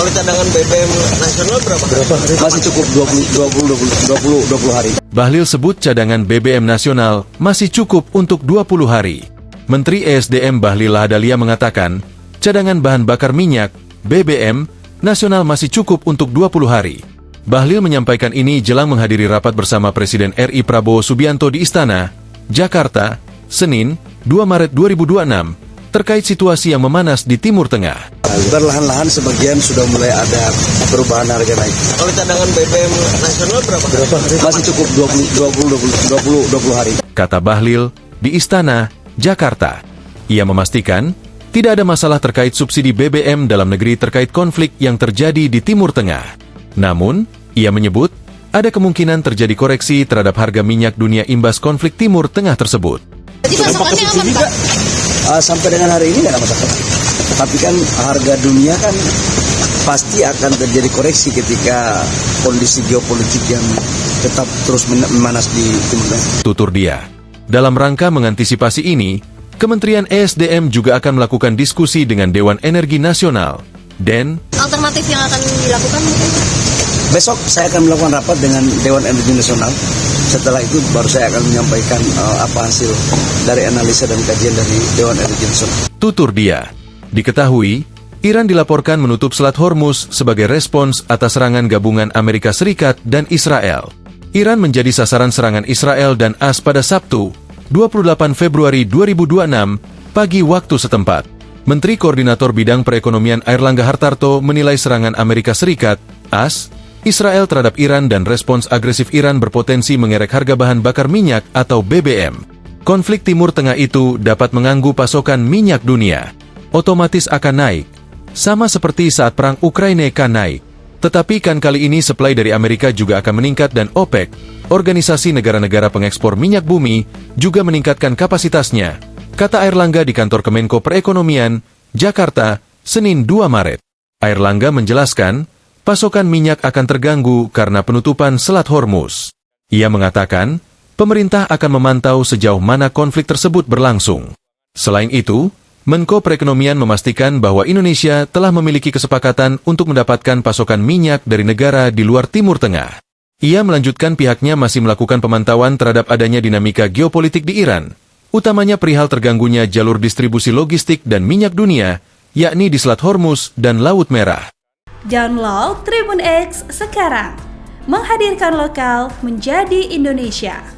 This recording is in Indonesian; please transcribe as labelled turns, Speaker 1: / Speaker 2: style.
Speaker 1: Kalau cadangan BBM nasional berapa?
Speaker 2: Masih cukup 20 hari.
Speaker 3: Bahlil sebut cadangan BBM nasional masih cukup untuk 20 hari. Menteri ESDM Bahlil Lahadalia mengatakan, cadangan bahan bakar minyak, BBM, nasional masih cukup untuk 20 hari. Bahlil menyampaikan ini jelang menghadiri rapat bersama Presiden RI Prabowo Subianto di Istana, Jakarta, Senin, 2 Maret 2026, terkait situasi yang memanas di Timur Tengah.
Speaker 2: Perlahan-lahan sebagian sudah mulai ada perubahan harga naik.
Speaker 1: Kalau cadangan BBM nasional berapa?
Speaker 2: Masih cukup 20 hari.
Speaker 3: Kata Bahlil di Istana, Jakarta. Ia memastikan, tidak ada masalah terkait subsidi BBM dalam negeri terkait konflik yang terjadi di Timur Tengah. Namun, ia menyebut, ada kemungkinan terjadi koreksi terhadap harga minyak dunia imbas konflik Timur Tengah tersebut.
Speaker 4: Jadi pasokannya aman, Pak?
Speaker 2: Sampai dengan hari ini tidak ada masalah. Tapi kan harga dunia kan pasti akan terjadi koreksi ketika kondisi geopolitik yang tetap terus memanas di Timur Tengah.
Speaker 3: Tutur dia. Dalam rangka mengantisipasi ini, Kementerian ESDM juga akan melakukan diskusi dengan Dewan Energi Nasional. Dan
Speaker 4: Alternatif yang akan dilakukan mungkin?
Speaker 2: Besok saya akan melakukan rapat dengan Dewan Energi Nasional. Setelah itu baru saya akan menyampaikan apa hasil dari analisa dan kajian dari Dewan Energi Nasional.
Speaker 3: tutur dia. Diketahui, Iran dilaporkan menutup Selat Hormuz sebagai respons atas serangan gabungan Amerika Serikat dan Israel. Iran menjadi sasaran serangan Israel dan AS pada Sabtu, 28 Februari 2026, pagi waktu setempat. Menteri Koordinator Bidang Perekonomian Airlangga Hartarto menilai serangan Amerika Serikat, AS, Israel terhadap Iran dan respons agresif Iran berpotensi mengerek harga bahan bakar minyak atau BBM. Konflik Timur Tengah itu dapat mengganggu pasokan minyak dunia. Otomatis akan naik, sama seperti saat perang Ukraina kan naik. Tetapi kan kali ini supply dari Amerika juga akan meningkat dan OPEC, organisasi negara-negara pengekspor minyak bumi, juga meningkatkan kapasitasnya, kata Airlangga di kantor Kemenko Perekonomian, Jakarta, Senin 2 Maret. Airlangga menjelaskan, pasokan minyak akan terganggu karena penutupan Selat Hormuz. Ia mengatakan, pemerintah akan memantau sejauh mana konflik tersebut berlangsung. Selain itu, Menko Perekonomian memastikan bahwa Indonesia telah memiliki kesepakatan untuk mendapatkan pasokan minyak dari negara di luar Timur Tengah. Ia melanjutkan pihaknya masih melakukan pemantauan terhadap adanya dinamika geopolitik di Iran, utamanya perihal terganggunya jalur distribusi logistik dan minyak dunia, yakni di Selat Hormuz dan Laut Merah.
Speaker 5: Download Tribun X sekarang, menghadirkan lokal menjadi Indonesia.